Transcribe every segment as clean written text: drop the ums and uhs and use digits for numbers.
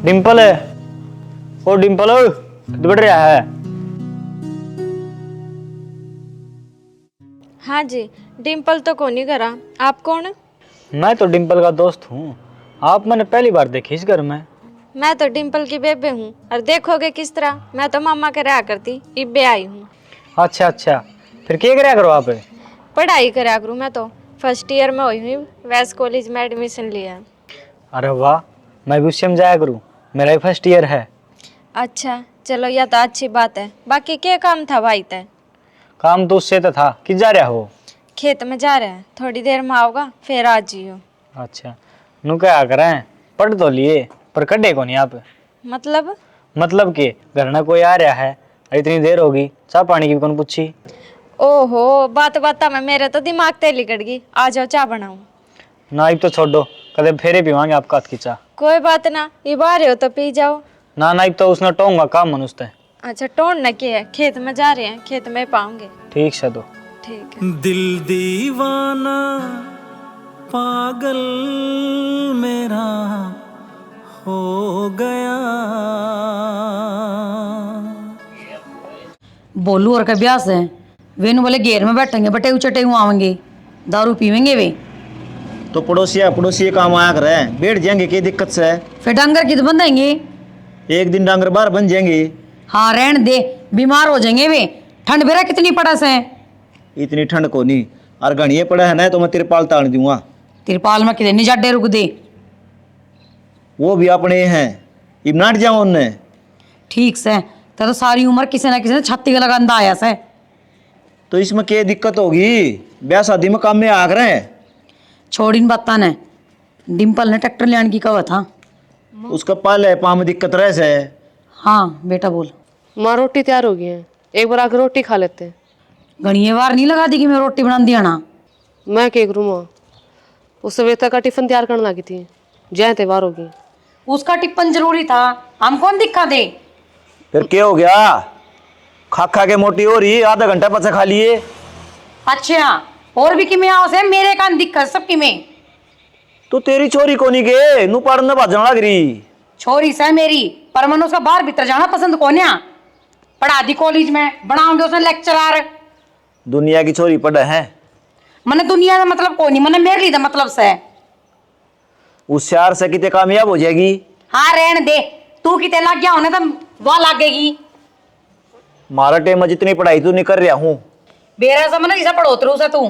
डिम्पल है। ओ डिम्पल किधर बढ़ रहा है? हाँ जी, डिम्पल तो कौन ही करा। आप कौन? मैं तो डिम्पल का दोस्त हूँ। आप मैंने पहली बार देखी इस घर में। मैं तो डिम्पल की बेबे हूँ। और देखोगे किस तरह, मैं तो मामा के रहा करती, इब्बे आई हूँ। अच्छा अच्छा, फिर क्या कराया करो आप? पढ़ाई करा करूँ मैं तो। फर्स्ट ईयर में हुई हूँ, वेस्ट कॉलेज में एडमिशन लिया है। अरे वाह, मैं भी उससे में जाया करूँ, मेरा ही फर्स्ट ईयर है। अच्छा चलो, यह तो अच्छी बात है। बाकी क्या काम था भाई तय? काम तो उससे तो था। किस जा रहा हो? खेत में जा रहे हैं, थोड़ी देर में आओगा फिर आ जियो। अच्छा, नु क्या करें, पढ़ तो लिए पर कड्डे को नहीं आप। मतलब कि घर ना कोई आ रहा है, इतनी देर होगी, चाह पानी की कौन पूछी। ओहो, बात बात में मेरे तो दिमाग तेल लिकट गई। आ जाओ चाय बनाऊं। नाइब तो छोड़ो, कदे फेरे पीवांगे आपका हाथ की चाह। कोई बात ना, ये बाहर हो तो पी जाओ। ना नाइब तो उसने टोंगा काम मनुष्य। अच्छा टोन न के है, खेत में जा रहे हैं, खेत में पाऊंगे। ठीक से तो ठीक है। दिल दीवाना पागल मेरा हो गया। बोलू और का ब्यास है। वेनु बोले घेर में बैठेंगे, बटे उचटे हुए आवेंगे, दारू पीवेंगे वे। तो पड़ोसी काम आया करे, बैठ जाएंगे, क्या दिक्कत से है? फिर डांगर कित बंधाएंगे? एक दिन डांगर बाहर बन जाएंगे। हाँ रहन दे, बीमार हो जाएंगे वे। ठंड बेरा कितनी पड़स है। इतनी ठंड को नहीं, और घनिये पड़ा है ना तो मैं तिरपाल तान दूंगा। तिरपाल में कितने जाडे रुक दे। वो भी अपने हैं, इब नाट जाओ उनने। ठीक से तो सारी उम्र किसी ना किसी ने छाती का लगांदा आया से। तो इसमें क्या दिक्कत होगी? ब्याह शादी में काम में आ रहे हैं। छोड़ इन बात ने। डिम्पल ने ट्रैक्टर लेने की कहा था। उसका पहले पाँव में दिक्कत रहे से। हाँ बेटा बोल। माँ रोटी तैयार हो गई है, एक बार आकर रोटी खा लेते हैं। घड़िए बार नहीं लगा दी कि मैं रोटी बना दिया ना। मैं क्या करूँ माँ, उस सवेता का टिफिन तैयार करने लगी थी, जय त्योहार होगी। उसका टिप्पण जरूरी था, हम कौन दिखा दे। फिर क्या हो गया? खा खा के मोटी हो रही, आधा घंटा पचा खा लिए। अच्छा और भी किमें आओ से, मेरे कान दिक्कत सब किमें। तो तेरी छोरी को नहीं गे नू पढ़ने भाजन लग रही। छोरी से मेरी, पर मन उसका बाहर भीतर जाना पसंद कोन्या। पढ़ा दी कॉलेज में, बनाऊंगे उसने लेक्चरर। दुनिया की छोरी पढ़े है। मने दुनिया का मतलब कोनी, मने मेरे लिए मतलब से। होशियार से कितने कामयाब हो जाएगी। हाँ रहन दे, तू किते लग गया होने तो वह लागेगी। मारा टेम में जितनी पढ़ाई तू नहीं कर रहा हूँ। बेरा से मने जिसे पढ़ोतरू से तू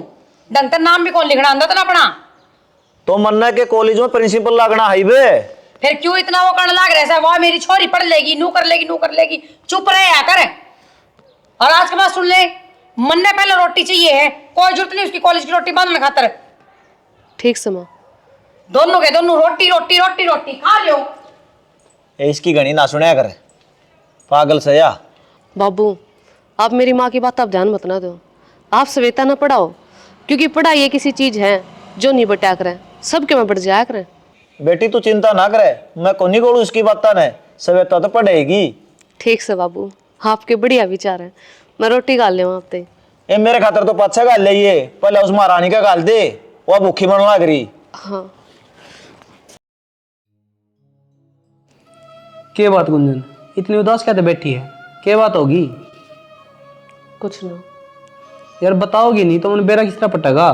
ढंग से नाम भी कौन लिखना आंदा तो ना अपना। तो मन्ना के कॉलेज में प्रिंसिपल लगना हाईवे। फिर क्यों इतना वो करने लग रहा है? वह मेरी छोरी पढ़ लेगी, नू कर लेगी, नू कर लेगी। चुप रहे या कर। और आज के बाद सुन ले, मन ने पहले रोटी चाहिए है, कोई जरूरत नहीं उसकी कॉलेज की रोटी बांधने खातर। ठीक से माँ। दोनों के दोनों रोटी रोटी रोटी रोटी खा लो। इसकी घनी ना सुनया कर, पागल से या। बाबू आप मेरी माँ की बात आप ध्यान मत ना दो, आप सवेता ना पढ़ाओ, क्योंकि पढ़ाई ये किसी चीज है जो नहीं बटा करें, सबके में बढ़ जाया करें। बेटी तू चिंता ना करे, मैं को नहीं करूँ उसकी बात ने, सवेता तो पढ़ेगी। ठीक से बाबू, आपके बढ़िया विचार हैं। मैं रोटी गाल ले आप ते। ए मेरे खातर तो पाछा गाल ले, पहले उस महारानी का गाल दे, वो भूखी मन लग रही। हाँ क्या बात गुंजन, इतनी उदास क्या बैठी है? क्या बात होगी? कुछ ना। यार बताओगी नहीं तो मन बेरा किस तरह पटेगा?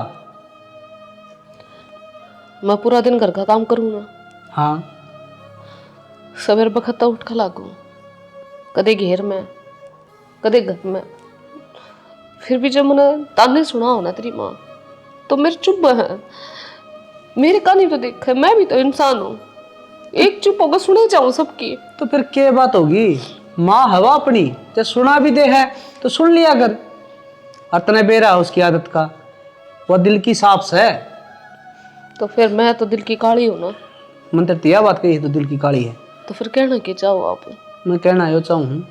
मैं पूरा दिन घर का काम करूँ ना। हाँ सवेर बखता उठ कर लागू, कदे घेर में कदे घर में। फिर भी जब मैंने ताने सुना हो ना तेरी माँ, तो मेरे चुप है। मेरे का नहीं तो देख, मैं भी तो इंसान हूँ, एक चुप होकर सुने जाऊँ सबकी। तो फिर क्या बात होगी? माँ हवा अपनी, जब सुना भी दे है तो सुन लिया कर। और तने बेरा है उसकी आदत का, वह दिल की साफ है। तो फिर मैं तो दिल की काली हूँ ना। मन तेरे तिया बात कही तो दिल की काली है। तो फिर कहना क्या चाहो आप? मैं कहना यो चाहूँ,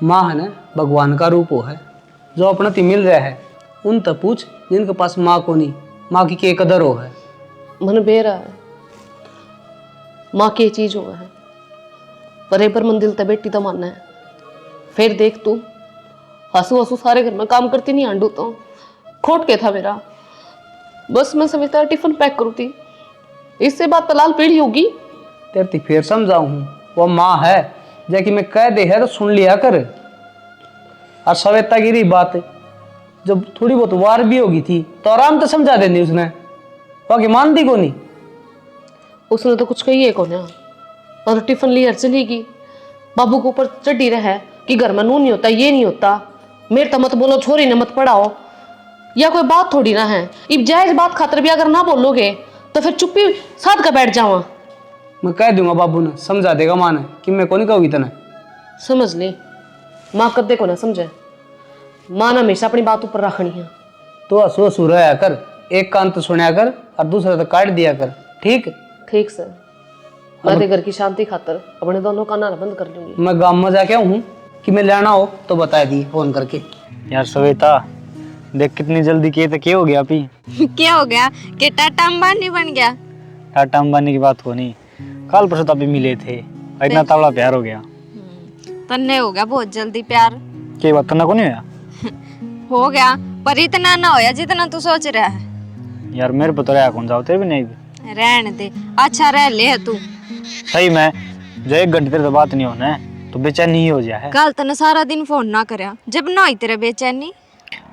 माँ है ना भगवान का रूप हो है, जो अपना ती मिल रहा है उन तक पूछ जिनके पास माँ को नहीं, माँ की के कदर हो है। मन बेरा है, माँ की चीज हो है, पर एक बार मन दिल तक बेटी तो मानना है। फिर देख तू, हंसू हंसू सारे घर में काम करती नहीं आंडू, तो खोट के था मेरा। बस मैं सविता टिफिन पैक करूँ थी, इससे बात तलाल पीढ़ी होगी। तेरे ती फिर समझाऊं हूँ, वो माँ है जैकि मैं कह दे है तो सुन लिया कर। और सवेता की रही बात, जब थोड़ी बहुत वार भी होगी थी तो आराम से समझा देनी उसने, बाकी मानती को नहीं। उसने तो कुछ कही है को ना, और टिफिन लेकर चली गई। बाबू के ऊपर चढ़ी रहा कि घर में नून नहीं होता, ये नहीं होता, मेरे तो मत बोलो, छोरी ने मत पढ़ाओ, या कोई बात थोड़ी ना है। इब जायज बात खातर भी अगर ना बोलोगे तो फिर चुप्पी साध कर बैठ जावा। मैं कह दूंगा बाबू ने, समझा देगा माँ ने कि मैं को नहीं कहूँगी इतना। समझ ले, माँ कदे को ना समझे, माँ ने हमेशा अपनी बात ऊपर रखनी है। तो हंसू हंसू रहा कर, एक कान तो सुना कर और दूसरा तो काट दिया कर, ठीक? ठीक से मैं घर की शांति खातर अपने दोनों कान बंद कर लूंगी। मैं गाँव में जाके हूँ कि मैं लेना हो तो बता दी फोन करके। यार सवेता देख कितनी जल्दी किए तो क्या हो गया अभी? क्या हो गया कि टाटा अंबानी बन गया? टाटा अंबानी की बात हो नहीं, कल परसों तो अभी मिले थे, इतना तगड़ा प्यार हो गया। तन्ने हो गया बहुत जल्दी प्यार। क्या बात करना को नहीं होया? हो गया, पर इतना ना होया जितना तू सोच रहा है। यार मेरे पे तो रहा कौन जाओ, तेरे भी नहीं भी। रहने दे, अच्छा रह ले तू। सही में जो 1 घंटे तेरे तो बात नहीं होना है तो बेचैनी ही हो जाए है। कल तने सारा दिन फोन ना करया, जब ना हुई तेरे बेचैनी।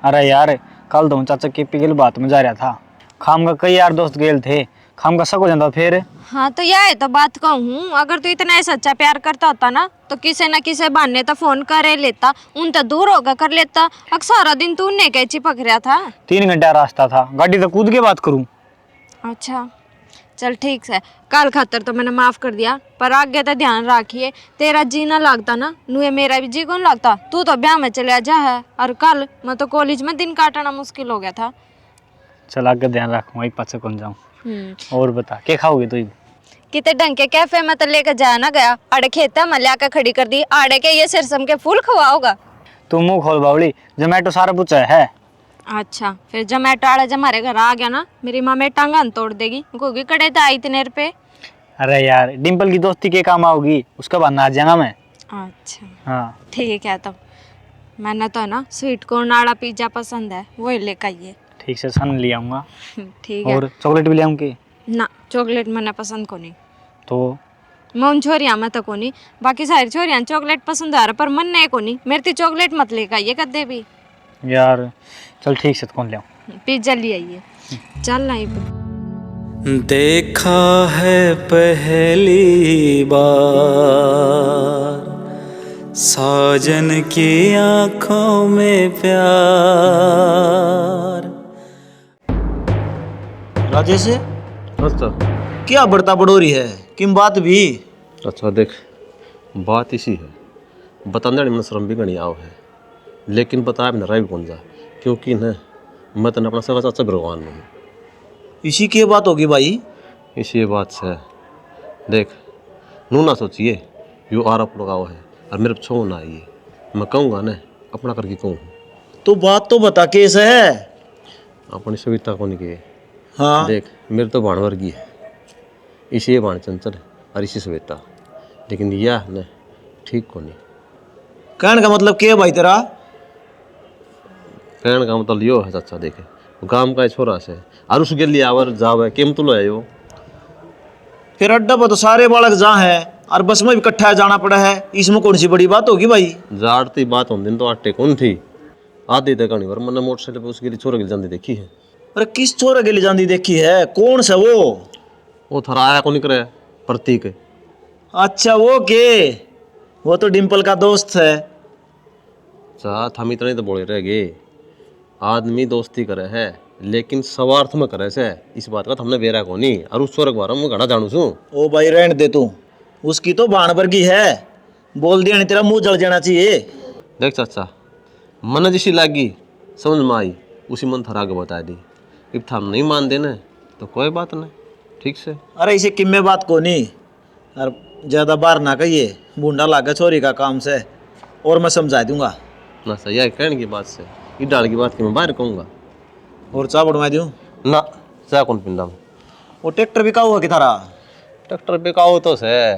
अरे यार कल तो चाचा के पिघल बात में जा रहा था, खाम का कई यार दोस्त गेल थे, खाम का सब हो जाता फिर। हाँ तो यह तो बात कहूँ, अगर तू इतना ऐसा सच्चा प्यार करता होता ना तो किसी न किसी बहाने तो फोन करे लेता, उन तो दूर होकर कर लेता। अगर सारा दिन तू उन्हें क्या चिपक रहा था? 3 घंटे का रास्ता था, गाड़ी तो कूद के बात करूं। अच्छा चल ठीक है, कल खातर तो मैंने माफ कर दिया, पर आगे तो ध्यान रखिए, तेरा जी ना लगता ना नुए मेरा भी जी कौन लगता। तू तो ब्याह में चले जा है, और कल मैं तो कॉलेज में दिन काटना मुश्किल हो गया था। चल आगे ध्यान रखूंगा, एक पास कौन जाऊं। और बता क्या खाओगे तू? कितने ढंग के कैफे में तो लेकर जा ना गया, आड़े खेता में लाकर खड़ी कर दी, आड़े के ये सिरसम के फूल खवाओगा। तू मुंह खोल बावली, जोमेटो सारा पूछा है। अच्छा फिर जोमेटो वाला जब हमारे घर आ गया ना, मेरी माँ मेरी टांगा तोड़ देगी, क्योंकि कड़े तो आई इतने रुपए। अरे यार डिम्पल की दोस्ती के काम आओगी, उसके बाद ना आ जाऊंगा मैं। अच्छा हाँ ठीक है, तो मैंने तो ना स्वीट कॉर्न वाला पिज्जा पसंद है, वही लेकर आइए। ठीक से सन ले आऊंगा। ठीक है। और चॉकलेट भी ले आऊँ की? ना चॉकलेट मैंने पसंद को नहीं, तो मोम छोरियाँ मैं तो को नहीं, बाकी सारी छोरियाँ चॉकलेट पसंद आ रहा, पर मन नहीं को नहीं, मेरे तो चॉकलेट मत लेकर आइए कदे भी। यार चल ठीक से, तो कौन ले आऊँ? पिज्जा ले आइए, चल नहीं पे। देखा है पहली बार साजन की आंखों में प्यार। राजेश अच्छा क्या बढ़ता बढ़ोरी है, किम बात भी? अच्छा देख, बात इसी है, बताने में शर्म भी गणी आओ है, लेकिन बताया मेरा भी कौन जा, क्योंकि न मैं तो अपना सगा चाचा भगवान में हूँ। इसी की बात होगी भाई? इसी बात से देख, नू ना सोचिए यो आरोप लगाओ है और मेरे छो ना आइए, मैं कहूँगा न अपना करके कहूँ। तो बात तो बता कैसे है? अपनी सविता को नहीं कहे। हाँ देख मेरे तो बाण वर्गी है, इसी बाण चंचल और इसी सविता, लेकिन यह न ठीक को नहीं। कहने का मतलब क्या है भाई तेरा? कहने का मतलब यो है चाचा, देखे गांव का छोरा से और उसके लिए आवर जावे केम तो लो। फिर अड्डा पर तो सारे बालक जहाँ है और बस में भी इकट्ठा जाना पड़ा है, इसमें कौन सी बड़ी बात होगी भाई? जाड़ती बात होने दिन तो आटे कौन थी, आधी तक नहीं, मैंने मोटरसाइकिल पर उसके लिए छोरे के जाती देखी है। अरे किस छोरे के लिए जानी देखी है? कौन सा वो थरा आया को नहीं करे प्रतीक। अच्छा वो के, वो तो डिम्पल का दोस्त है। चाह हम इतने तो बोले रह गए, आदमी दोस्ती करे है लेकिन स्वार्थ में करे से, इस बात का हमने बेरा को नहीं, और उस छोरे के बारे में घड़ा जानू छू। ओ भाई रहने दे तू, उसकी तो बाण वर्गी है, बोल दिया नहीं तेरा मुंह जल जाना चाहिए। देख चाचा, मन जिसी लागी समझ में आई उसी मन थरा के बता दी, अब हम नहीं मान देना तो कोई बात नहीं, ठीक से। अरे इसे किम्मे बात को नहीं, और ज़्यादा बार ना कहिए, बूंडा लागा छोरी का काम से, और मैं समझा दूंगा ना। सही है कहने की बात से, ये डाल की बात की मैं बाहर कहूँगा। और चाह बढ़वा दूँ ना चाह कौन पिंदा में, वो ट्रैक्टर भी का हुआ कि थारा? ट्रैक्टर बेकाओ तो से,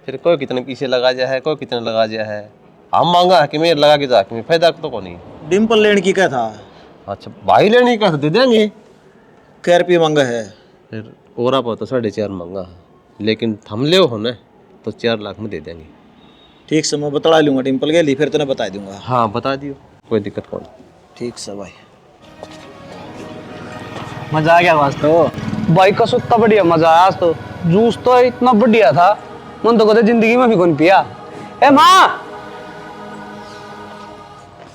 फिर कोई कितने पीछे लगा जाए है, कोई कितने लगा जाए है, हम मांगा है कि मेरे लगा के जा कि फायदा तो कौन नहीं। डिम्पल लेने की क्या था? अच्छा भाई लेने का दे देंगे, कै रुपये मांगा है? फिर ओरा पर तो 4.5 मांगा है, लेकिन थम ले हो ना तो 4 लाख में दे देंगे। ठीक से मैं बता लूंगा डिम्पल के लिए, फिर तो बता दूंगा। हाँ बता दियो, कोई दिक्कत कौन। ठीक से भाई। मजा आ गया वास्तव। बाइक का सुत्ता बढ़िया मजा आया आज तो। जूस तो इतना बढ़िया था, मन तो कहते जिंदगी में भी कौन पिया। ए माँ,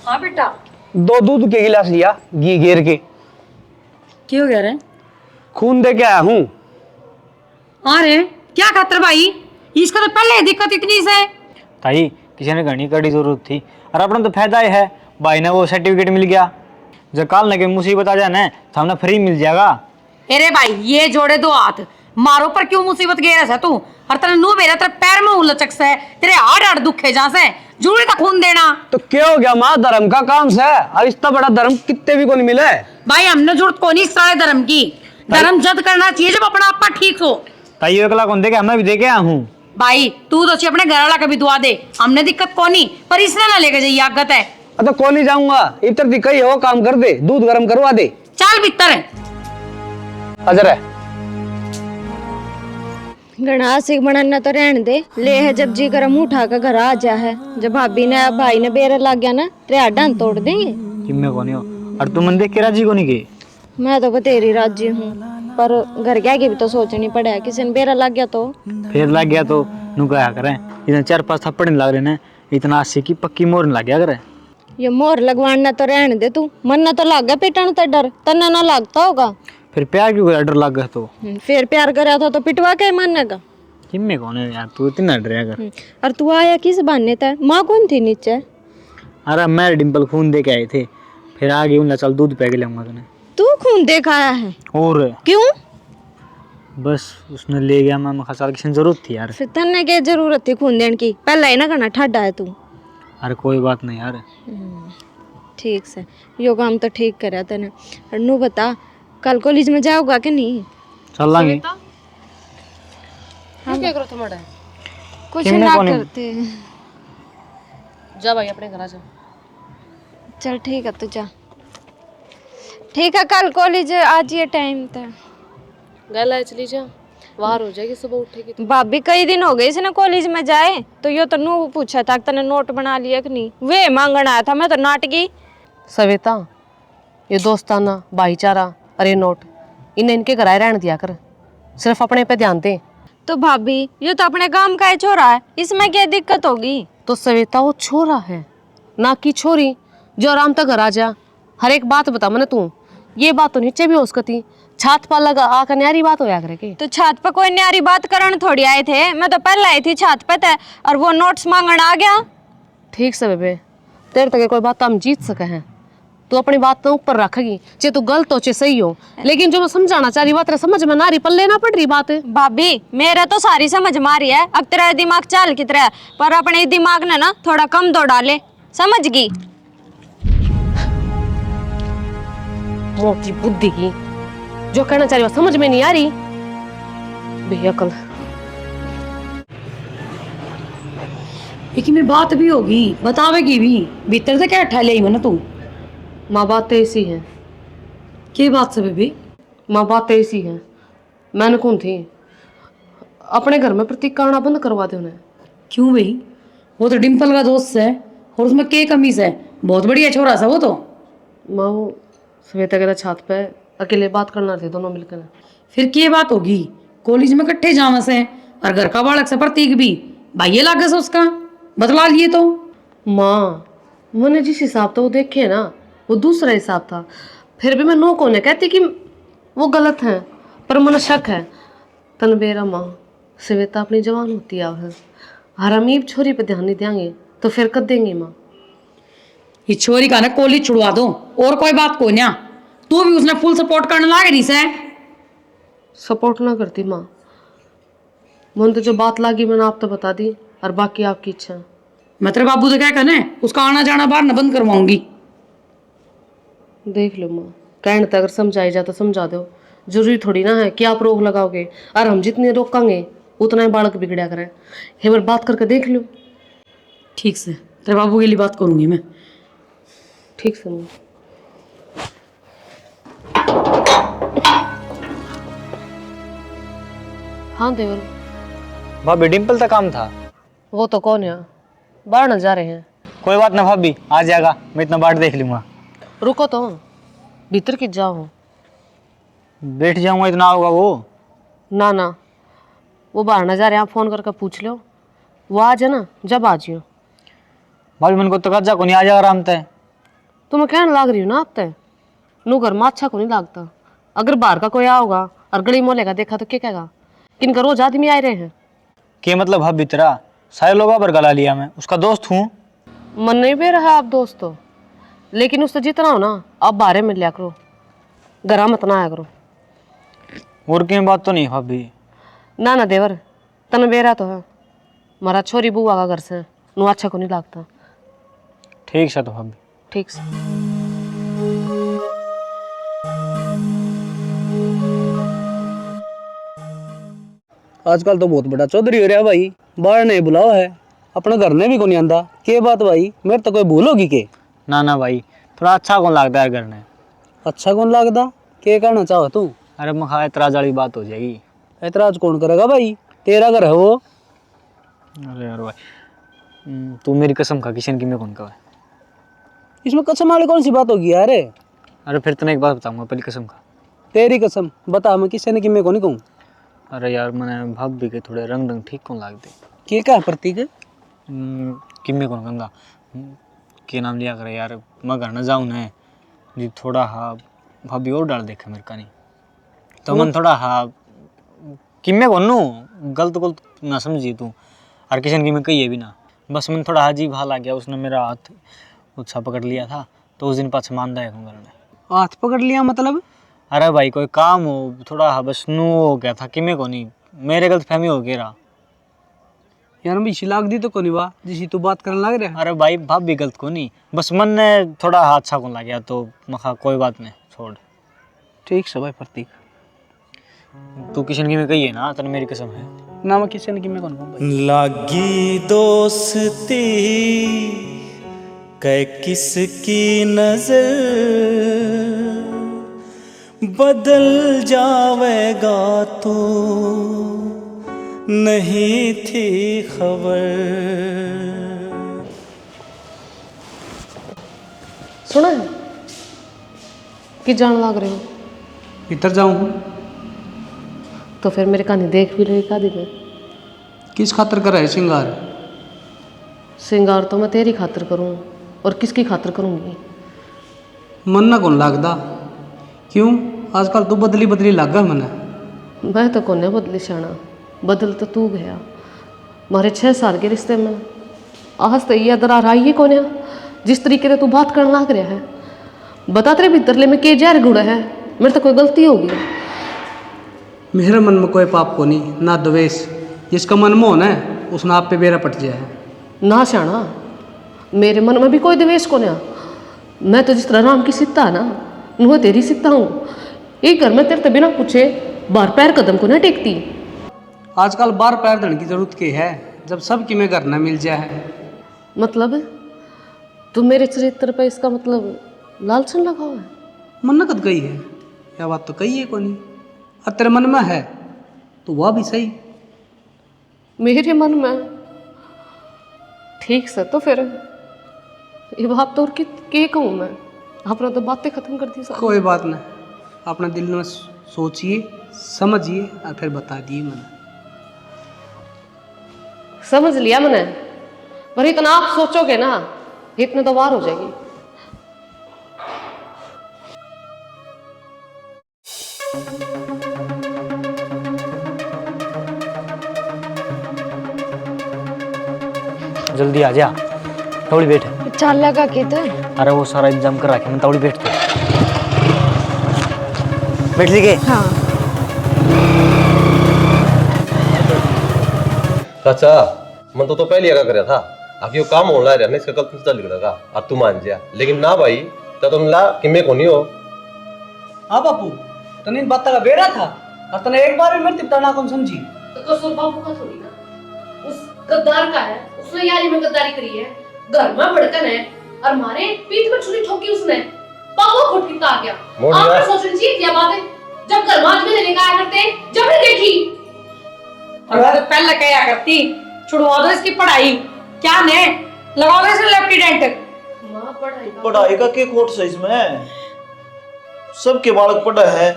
हाँ बेटा, 2 दूध के गिलास लिया, घी घेर के। क्यों हो गया रे? खून दे के आया हूँ। अरे क्या खातर भाई, इसका तो पहले ही दिक्कत इतनी से। ताई किसी ने घनी कड़ी जरूरत थी और अपना तो फायदा ही है, भाई ने वो सर्टिफिकेट मिल गया। जब काल न के मुसीबत आ जाए ना तो हमें फ्री मिल जाएगा। अरे भाई ये जोड़े 2 हाथ, मारो पर क्यों मुसीबत घेरा है तू? और तेरे नु मेरा तेरे पैर में उलचक से, तेरे हाड़ दुखे जा से, जरूरी था खून देना। तो क्या हो गया माँ, धर्म का काम से और इतना बड़ा धर्म कितने भी को नहीं मिले। भाई हमने जरूरत को नहीं सारे धर्म की, धर्म जद करना चाहिए जब अपना आपा ठीक हो। ताई अगला कौन देखे, हमें भी देके आया हूँ। भाई तू तो अपने घर वाला कभी दुआ दे, हमने दिक्कत को नहीं, पर इसने ना लेके जाइए आगत है। तो कौन नहीं जाऊंगा, इतर दिक्कत ही हो, काम कर दे, दूध गर्म करवा दे। चल भीतर अजर है घना सिख बनाना तो रहने दे, ले है जब जी कर मुंह उठा कर घर आ जा है। जब भाभी ने भाई ने बेरा लग गया ना तेरे हड्डां तोड़ देंगे। जिम्मे कौन हो और तुम मन देख के राजी को नहीं गए। मैं तो बतेरी राजी हूँ, पर घर क्या की भी तो सोचनी पड़े, किसी ने बेरा लग गया तो फिर लग गया तो नु क्या करें, इतना 4-5 थप्पड़ नहीं लग रहे ने, इतना 80 की पक्की मोर नहीं लग गया करे। ये मोर लगवाना तो रहने दे तू, मन ना तो लग गया पिटन तो डर तना ना लगता होगा। फिर प्यार क्यों डर लग गया तो? फिर प्यार कराया था तो पिटवा के मानने का। जिम्मे कौन है यार, तू इतना डर कर। और तू आया किस बहाने था, माँ कौन थी नीचे? अरे मैं डिम्पल खून दे के आए थे, फिर आ गई उन्हें, चल दूध पै के लाऊंगा तुने। तू खून देख आया है? और क्यों? बस उसने ले गया, मैं खसाल की जरूरत थी यार। फिर तन्ने क्या जरूरत थी खून देने की, पहले ही ना करना ठाडा है तू। अरे कोई बात नहीं यार। ठीक से यो काम तो ठीक करा तने। और नू बता कल कॉलेज में जाओगा कि नहीं? चल लांगे। क्या करो तुम्हारा? कुछ ना करते। जा भाई अपने घर आ जा। चल ठीक है तू जा। ठीक है कल कॉलेज आज ये टाइम था। गल है चली जा, बाहर हो जाएगी सुबह उठेगी तो। भाभी कई दिन हो गए इसने कॉलेज में जाए, तो यो तो नू पूछा था तने नोट बना लिया कि नहीं, वे मांगना आया था, मैं तो नाटकी। सविता ये दोस्ताना भाईचारा और ये नोट इन्हें इनके घर आए रहने दिया कर, सिर्फ अपने पे ध्यान दे। तो भाभी ये तो अपने काम का ही छोरा है, इसमें क्या दिक्कत होगी? तो सविता वो छोरा है ना कि छोरी, जो आराम तक घर आ जा। हर एक बात बता मैंने तू, ये बात तो नीचे भी हो सकती, छात पर लगा आकर न्यारी बात होया करे के। तो छत पे कोई न्यारी बात करन थोड़ी आए थे, मैं तो पहले आई थी छत पे थे, और वो नोट्स मांगन आ गया। ठीक से बेबे, तेरे तक कोई बात तो हम जीत सके हैं, तू अपनी बात तो ऊपर रखेगी, चे तू गलत हो चे सही हो, लेकिन जो मैं समझाना चाह रही बात तेरे समझ में ना रही, पल्ले ना पड़ रही बात। भाभी मेरा तो सारी समझ मारी है, अब तेरा दिमाग चाल की तरह, पर अपने दिमाग ने ना थोड़ा कम दो डाले, समझ गई? मोटी बुद्धि की जो कहना चाह रही हो समझ में नहीं आ रही, बेअकल। लेकिन मेरी बात भी होगी, बतावेगी भी, भीतर से क्या ठहले ही ना तू? माँ बात तो ऐसी है। क्या बात से बेबी? माँ बात तो ऐसी है, मैंने कौन थी अपने घर में प्रतीक करना बंद करवा दे उन्हें। क्यों भाई? वो तो डिम्पल का दोस्त है, और उसमें क्या कमी है? बहुत बढ़िया छोरा सा वो तो। माँ वो श्वेता के छात पे अकेले बात करना थे दोनों मिलकर। फिर क्या बात होगी? कॉलेज में इकट्ठे जावा से, और घर का बालक से प्रतीक भी भाई लागे से उसका बदला लिए तो। माँ मैंने जिस हिसाब था वो देखे ना, वो दूसरा हिसाब था, फिर भी मैं नो को नहीं कहती कि वो गलत है, पर मुझे शक है। तनबेरा माँ श्वेता अपनी जवान होती है, हरामीब छोरी पे ध्यान नहीं देंगे तो फिर कर देंगे माँ। ये छोरी का ना कॉलेज छुड़वा दो, और कोई बात को ना, तू भी उसने फुल सपोर्ट करने लागे रही से। सपोर्ट ना करती माँ, मन तो जो बात लगी मैंने आप तो बता दी, और बाकी आपकी इच्छा। मैं तेरे बाबू से क्या कहना है, उसका आना जाना बाहर न बंद करवाऊंगी। देख लो माँ, कहने तक अगर समझाई जा तो समझा दो, जरूरी थोड़ी ना है कि आप रोक लगाओगे, और हम जितने रोकांगे उतना ही बालक बिगड़ा करें। एक बार बात करके देख लो। ठीक से तेरे बाबू के लिए बात करूंगी मैं। ठीक से माँ। हाँ देवर भाभी डिम्पल का काम था। वो तो कौन है, बाहर न जा रहे हैं। कोई बात ना भाभी, आ जाएगा, मैं इतना बाट देख लूंगा। रुको तो, भीतर की जाओ। बैठ जाऊंगा, इतना होगा वो। ना ना, वो बाहर न जा रहे हैं, आप फोन करके पूछ लो। वो आज है ना, जब आ जियो। भाभी मन को तो कज्जा को नहीं, आ जाएगा आराम से। तुम्हें कहने लाग रही हो ना, आप तय नू घर में अच्छा को नहीं लगता। अगर बाहर का कोई आओगा और गली मोहल्ले का देखा तो क्या कहेगा, किनका रोज आदमी आ रहे हैं। के मतलब भाभी तेरा सारे लोगों पर गला लिया, मैं उसका दोस्त हूँ। मन नहीं भी रहा आप दोस्त तो, लेकिन उससे जितना हो ना आप बाहर मिल लिया करो, घर मत ना आया करो। और की बात तो नहीं भाभी। ना ना देवर, तन बेरा तो है, मारा छोरी बुआ का घर से नू अच्छा को नहीं लगता। ठीक से तो भाभी। ठीक से। आजकल तो बहुत बड़ा चौधरी हो रहा भाई, बाहर नहीं बुलाओ है, अपने घर ने भी को नहीं आंदा। के बात भाई, मेरे तो कोई भूल होगी के? ना ना भाई, थोड़ा अच्छा कौन लगता है करने। अच्छा कौन लगता, के कहना चाहो तू? अरे मखा एतराज वाली बात हो जाएगी। ऐतराज कौन करेगा भाई, तेरा घर है वो। अरे यार भाई, तू मेरी कसम खा, किशन की मैं कौन कहा है। इसमें कसम वाली कौन सी बात होगी यार? अरे फिर तने एक बात बताऊंगा, पहली कसम खा। तेरी कसम बता, मैं किसी ने कि मैं को नहीं कहूँ। अरे यार मैंने भाभी के थोड़े रंग ठीक कौन लगते। के क्या प्रतीक? कि मैं कौन कहूँगा, के नाम लिया करे यार, मैं घर न जाऊँ न जी, थोड़ा हाँ भाभी और डाल देखा मेरे का नहीं तो मन थोड़ा हाँ कि मैं कौन नू गलत गलत ना समझी तू। और किशन की मैं कही भी ना, बस मन थोड़ा अजीब हाल आ गया, उसने मेरा हाथ उत्साह पकड़ लिया था, तो उस दिन पास मानदा है घर में। हाथ पकड़ लिया मतलब? अरे भाई कोई काम हो थोड़ा हाँ बस नू हो गया था कि मैं को नहीं, मेरे गलत फहमी हो गया रहा यार मैं इसी लाग दी तो कोनी बा जिसी तू बात करने लग रहा है। अरे भाई भाभी भी गलत को नहीं, बस मन ने थोड़ा हाथ अच्छा को लग गया, तो मखा कोई बात नहीं छोड़। ठीक से भाई प्रतीक, तू किशन की में कही है ना, तने मेरी कसम है ना मैं किसी ने कि मैं कौन कहूँ भाई। लागी दोस्ती कै किसकी नजर, बदल जावेगा तो नहीं थी खबर। सुना है कि जान लग रहे हो, भीतर जाऊँ तो फिर मेरे कहानी देख भी रहे का दिन। किस खातर कर रहे श्रृंगार? श्रृंगार तो मैं तेरी खातिर करूँ, और किसकी खातिर करूँगी? मन ना कौन लगता, क्यों आजकल तो बदली बदली लग गया मना। मैं तो कौन बदली शाना, बदल तो तू गया। मारे 6 साल के रिश्ते में आज तो ये दरार आई है कौन है, जिस तरीके से तू बात करने लग रहा है। बता तेरे भीतरले में के जहर गुड़ा है, मेरे तो कोई गलती होगी? मेरे मन में कोई पाप को नहीं, ना द्वेष। जिसका मन मोहन है उसने आप पे बेरा पट जाए। ना शाना, मेरे मन में भी कोई द्वेष को नहीं। मैं तो जिस तरह राम की सीता है ना, वो तेरी सीता हूँ। एक घर में तेरे तो बिना पूछे बार पैर कदम को ना टेकती। आजकल बार पैर धन की जरूरत की है, जब सब की में घर न मिल जाए। मतलब तू मेरे चरित्र पे इसका मतलब लालचन लगा हुआ है? मन न कद गई है, यह बात तो कही है को नहीं। और तेरे मन में है तो वह भी सही। मेरे मन में ठीक से, तो फिर ये बात तो और के कहूँ मैं, अपना तो बातें खत्म कर दी सब। कोई बात नहीं, अपना दिल में सोचिए समझिए और फिर बता दिए मैंने। समझ लिया मैंने, पर इतना आप सोचोगे ना इतने तो वार हो जाएगी। जल्दी आ जा, तौड़ी बैठ। चल लगा के तो अरे वो सारा इंतजाम कर रखे, मैं तौड़ी बैठ तो बैठ ली के। हाँ चाचा मन तो पहले आगा करे था, आखिर वो काम होना रहा ना, इसका कल तुझे लिखा अब तू मान जा, लेकिन ना भाई तो तुम ला कि मैं कौन हो। हाँ बापू, तने इन बात का बेरा था और तने एक बार भी मेरे तिपटाना कौन समझी। कसूर बापू का थोड़ी ना, उस गद्दार का है, उसने यारी में गद्दारी करी है, घर में भड़कन है, और मारे पीठ पर छुरी ठोकी उसने, पागल फुट कितना आ गया। आपने सोचनी चाहिए क्या बात है, जब घर में आदमी लेने का आया करते जब नहीं देखी। और मैं तो पहले कहा करती छुड़वा दो इसकी पढ़ाई, क्या ने लगाओ दो इसे लेफ्टिनेंट। माँ पढ़ाई का पढ़ाई का क्या खोट है इसमें? सबके बालक पढ़ा है,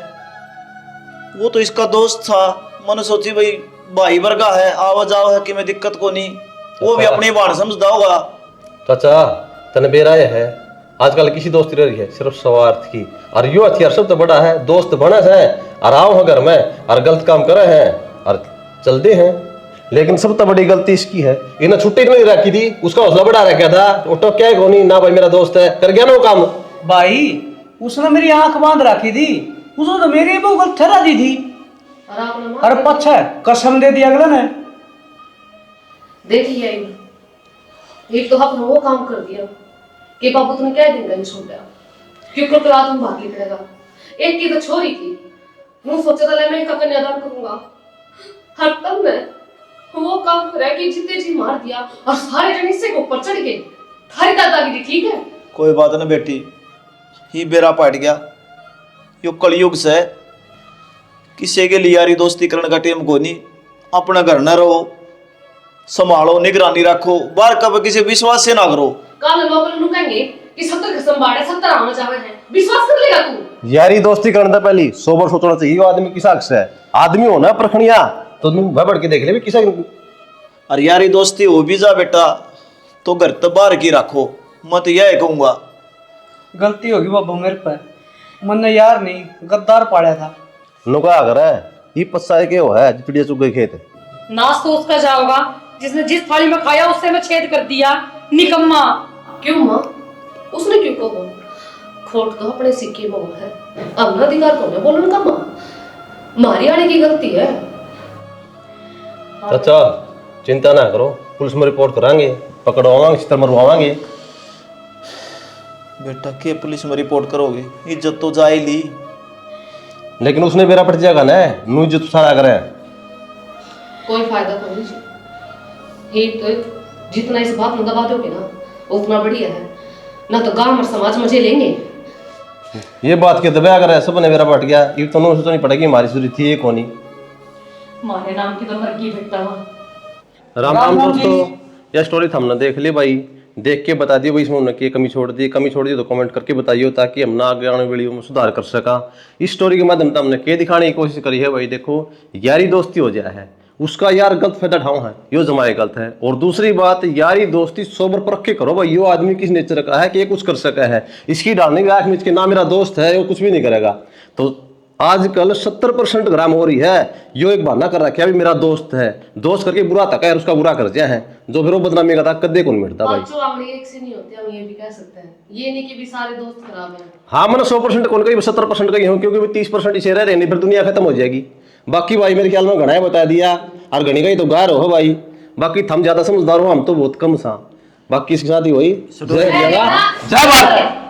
वो तो इसका दोस्त था। मैंने सोची भाई भाई वर्गा है, आवा जाओ है कि मैं दिक्कत को नहीं, वो भी अपनी बात समझदा होगा। चाचा तने बेराय है, आजकल किसी दोस्ती रही है सिर्फ स्वार्थ की। और यो हथियार सब तो बड़ा है, दोस्त बने हैं और आओ हैं घर में और गलत काम करे हैं और चलते हैं। लेकिन सब तो बड़ी गलती इसकी है, इन्हें छुट्टी नहीं रखी थी, उसका हौसला बढ़ा रखा था। उठो क्या कोनी ना भाई मेरा दोस्त है, कर गया ना वो काम। भाई उसने मेरी आंख बांध रखी थी, उसने तो मेरी वो गलत ठहरा दी थी। और आपने माँ अरे पच्छा कसम दे दिया अगले ने। देखिए एक तो आपने वो काम कर दिया कि बाबू तुमने क्या दिन नहीं छोड़ दिया, क्योंकि तो रात में भाग निकलेगा। एक की तो छोरी थी, मुंह सोचा था मैं इसका कन्यादान करूंगा, हर तब मैं वो काम करा कि जितने जी मार दिया और सारे जन इससे के ऊपर चढ़ गए। थारी दादागिरी ठीक है? कोई बात ना बेटी, ही बेरा पाट गया। यो कलयुग से किसी के लिए यारी दोस्ती करने का टेम को नहीं। अपना घर न रहो, संभालो, निगरानी रखो, बाहर कब किसी विश्वास से ना करो। काल लोग कहेंगे कि 70 कसम बाड़े 70 आना चाहे हैं, विश्वास कर लेगा तू? यारी दोस्ती करने से पहले 100 बार सोचना चाहिए वो आदमी किसा अक्स है। आदमी होना परखणिया तो तुम भय बढ़ के देख ले भी किसा। और यारी दोस्ती हो भी जा बेटा तो घर तो बाहर की रखो, मत यह कहूंगा। गलती होगी बाबू मेरे पर, मैंने यार नहीं गद्दार पाड़ा था। नुका अगर है ये पस्सा के हो है चिड़िया चुग गई खेत। नाश तो उसका जाओगा जिसने जिस थाली में खाया उससे मैं छेद कर दिया, निकम्मा। क्यों माँ? उसने क्यों कहा? खोट तो अपने सिक्के में वो है, अपना अधिकार कौन है बोलने का? माँ मारी आने की गलती है। चाचा चिंता ना करो, पुलिस में रिपोर्ट कराएंगे, पकड़वाएंगे, चित्र मरवाएंगे। बेटा के पुलिस में रिपोर्ट करोगे, इज्जत तो जाए ली। लेकिन उसने मेरा पट जाएगा ना, नू इज्जत सारा करे। कोई फायदा तो नहीं जी, ये तो जितना इस बात में दबा दोगे ना उतना बढ़िया है, ना तो गांव और समाज मजे लेंगे। ये बात के दबा करे सब ने मेरा पट गया, ये तो नू सोचनी पड़ेगी हमारी सूरी थी ये कोनी। मारे नाम की तो मरगी बेटा वहाँ। राम राम दोस्तों, यह स्टोरी था हमने देख ली भाई, देख के बता दियो भाई इसमें उन्होंने कमी छोड़ दी तो कमेंट करके बताइए ताकि हम ना आगे आने वीडियो में सुधार कर सका। इस स्टोरी के माध्यम से हमने के दिखाने की कोशिश करी है भाई। देखो यारी दोस्ती हो जाए है, उसका यार गलत फायदा ठाव है, यो जमाए गलत है। और दूसरी बात यारी दोस्ती सोबर परख के करो भाई, यो आदमी किस नेचर का है कि ये कुछ कर सका है। इसकी डालने की आंख में इसके ना मेरा दोस्त है, वो कुछ भी नहीं करेगा। तो आजकल 70% ग्राम हो रही है, यो एक बहाना कर रखा है मेरा दोस्त है, दोस्त करके बुरा तक है, उसका बुरा कर दिया है, जो फिर वो बदनामी का था कदे को नहीं मिटता भाई। जो आंकड़े एक से नहीं होते, हम ये भी कह सकते हैं, ये नहीं कि भी सारे दोस्त खराब हैं। हाँ मैंने 100% कौन कही 70% कही हूँ, क्योंकि 30% इसे रह रहे, फिर दुनिया खत्म हो जाएगी। बाकी भाई मेरे ख्याल में घना है बता दिया, और घनी का ही तो गार हो भाई। बाकी हम ज्यादा समझदार हो, हम तो बहुत कम सा। बाकी इसके साथ ही वही जय भारत।